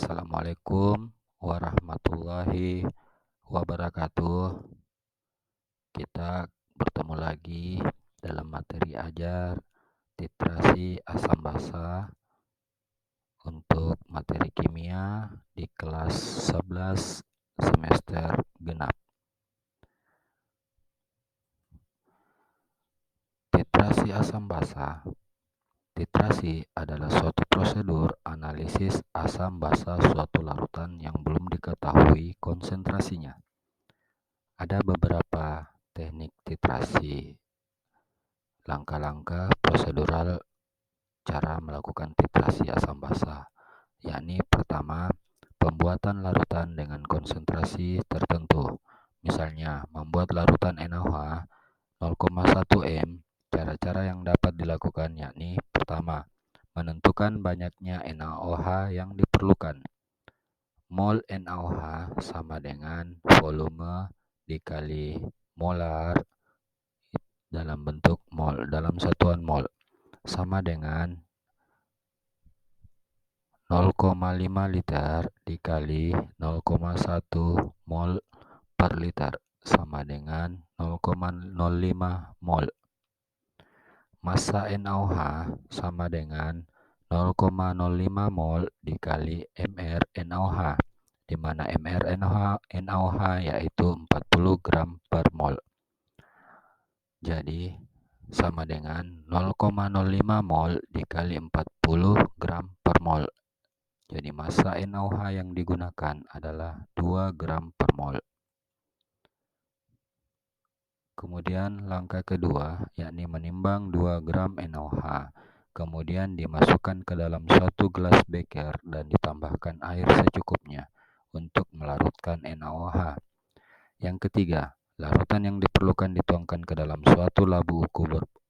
Assalamualaikum warahmatullahi wabarakatuh. Kita bertemu lagi dalam materi ajar titrasi asam basa untuk materi kimia di kelas 11 semester genap. Titrasi asam basa. Titrasi adalah suatu prosedur analisis asam basa suatu larutan yang belum diketahui konsentrasinya. Ada beberapa teknik titrasi, langkah-langkah prosedural cara melakukan titrasi asam basa, yakni pertama, pembuatan larutan dengan konsentrasi tertentu. Misalnya, membuat larutan NaOH 0,1 m. Cara-cara yang dapat dilakukan yakni pertama, menentukan banyaknya NaOH yang diperlukan. Mol NaOH sama dengan volume dikali molar dalam bentuk mol, dalam satuan mol, sama dengan 0,5 liter dikali 0,1 mol per liter, sama dengan 0,05 mol. Massa NaOH sama dengan 0,05 mol dikali mR NaOH, di mana mR NaOH yaitu 40 gram per mol. Jadi, sama dengan 0,05 mol dikali 40 gram per mol. Jadi, massa NaOH yang digunakan adalah 2 gram per mol. Kemudian langkah kedua, yakni menimbang 2 gram NaOH. Kemudian dimasukkan ke dalam suatu gelas beker dan ditambahkan air secukupnya untuk melarutkan NaOH. Yang ketiga, larutan yang diperlukan dituangkan ke dalam suatu labu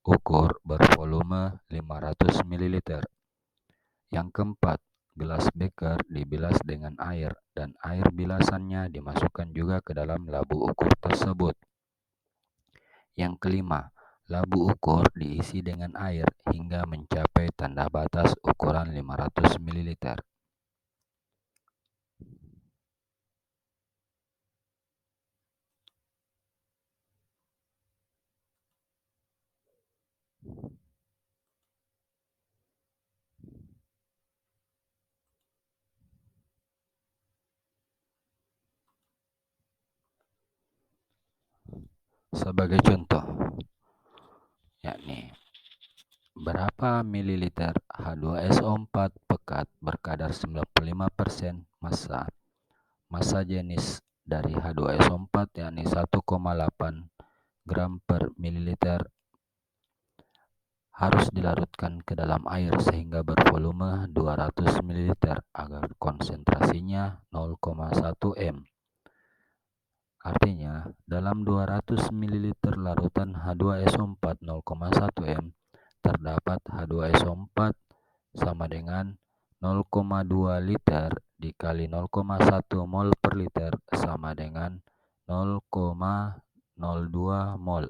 ukur bervolume 500 ml. Yang keempat, gelas beker dibilas dengan air dan air bilasannya dimasukkan juga ke dalam labu ukur tersebut. Yang kelima, labu ukur diisi dengan air hingga mencapai tanda batas ukuran 500 ml. Sebagai contoh, yakni berapa mililiter H2SO4 pekat berkadar 95% massa. Massa jenis dari H2SO4 yakni 1,8 gram per mililiter harus dilarutkan ke dalam air sehingga bervolume 200 ml agar konsentrasinya 0,1 m. Artinya, dalam 200 ml larutan H2SO4 0,1 m terdapat H2SO4 sama dengan 0,2 liter dikali 0,1 mol per liter sama dengan 0,02 mol.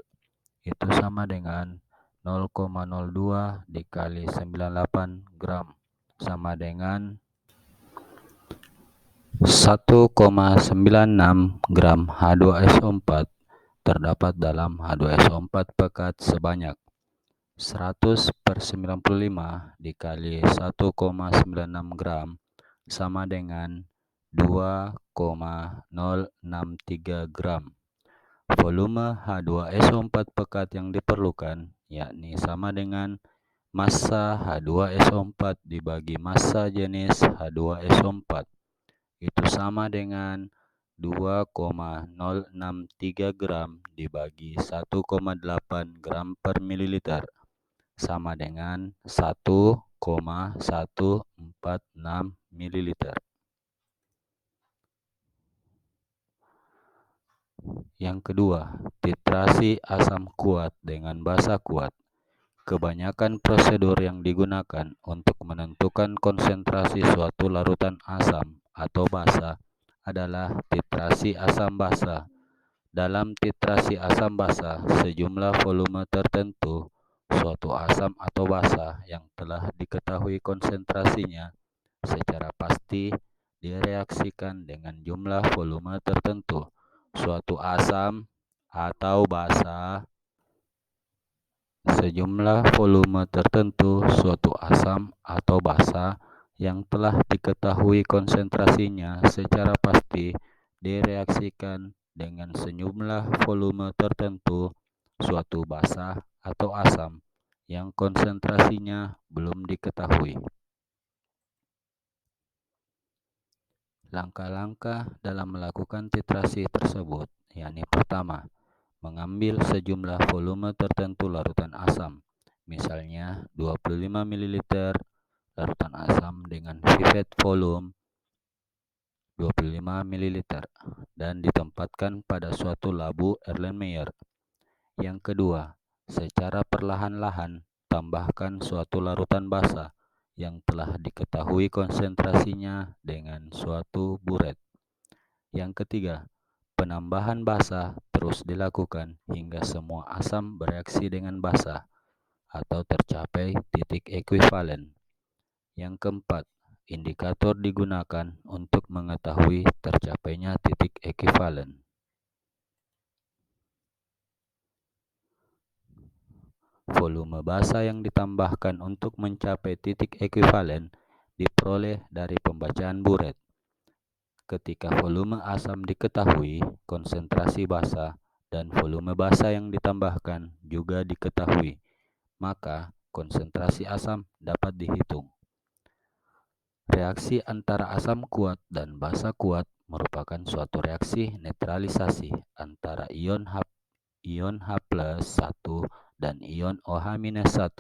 Itu sama dengan 0,02 dikali 98 gram sama dengan 1,96 gram H2SO4 terdapat dalam H2SO4 pekat sebanyak 100/95 dikali 1,96 gram sama dengan 2,063 gram. Volume H2SO4 pekat yang diperlukan yakni sama dengan massa H2SO4 dibagi massa jenis H2SO4. Itu sama dengan 2,063 gram dibagi 1,8 gram per mililiter sama dengan 1,146 mililiter. Yang kedua, titrasi asam kuat dengan basa kuat. Kebanyakan prosedur yang digunakan untuk menentukan konsentrasi suatu larutan asam atau basa adalah titrasi asam basa. Dalam titrasi asam basa, sejumlah volume tertentu suatu asam atau basa yang telah diketahui konsentrasinya secara pasti direaksikan dengan jumlah volume tertentu. Suatu asam atau basa sejumlah volume tertentu suatu asam atau basa yang telah diketahui konsentrasinya secara pasti direaksikan dengan sejumlah volume tertentu suatu basa atau asam yang konsentrasinya belum diketahui. Langkah-langkah dalam melakukan titrasi tersebut, yakni pertama, mengambil sejumlah volume tertentu larutan asam, misalnya 25 ml larutan asam dengan pipette volume 25 ml dan ditempatkan pada suatu labu Erlenmeyer. Yang kedua, secara perlahan-lahan tambahkan suatu larutan basa yang telah diketahui konsentrasinya dengan suatu buret. Yang ketiga, penambahan basa terus dilakukan hingga semua asam bereaksi dengan basa atau tercapai titik ekuivalen. Yang keempat, indikator digunakan untuk mengetahui tercapainya titik ekuivalen. Volume basa yang ditambahkan untuk mencapai titik ekuivalen diperoleh dari pembacaan buret. Ketika volume asam diketahui, konsentrasi basa dan volume basa yang ditambahkan juga diketahui, maka konsentrasi asam dapat dihitung. Reaksi antara asam kuat dan basa kuat merupakan suatu reaksi netralisasi antara ion H+1 dan ion OH-1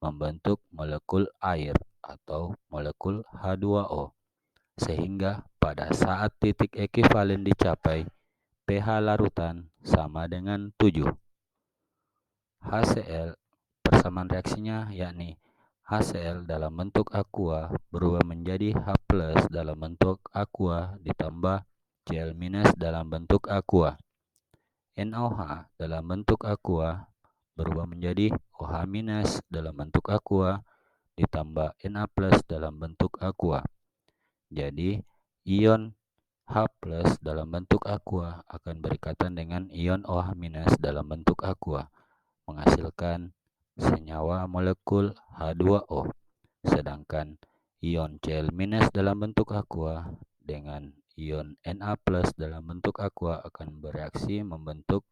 membentuk molekul air atau molekul H2O, sehingga pada saat titik ekuivalen dicapai, pH larutan sama dengan 7. HCl, persamaan reaksinya yakni HCl dalam bentuk aqua berubah menjadi H+ dalam bentuk aqua ditambah Cl- dalam bentuk aqua. NaOH dalam bentuk aqua berubah menjadi OH- dalam bentuk aqua ditambah Na+ dalam bentuk aqua. Jadi, ion H+ dalam bentuk aqua akan berikatan dengan ion OH- dalam bentuk aqua, menghasilkan senyawa molekul H2O. Sedangkan ion Cl- dalam bentuk aqua dengan ion Na+ dalam bentuk aqua akan bereaksi membentuk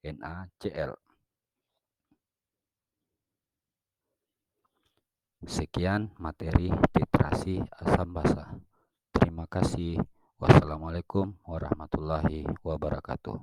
NaCl. Sekian materi titrasi asam basa. Terima kasih. Wassalamualaikum warahmatullahi wabarakatuh.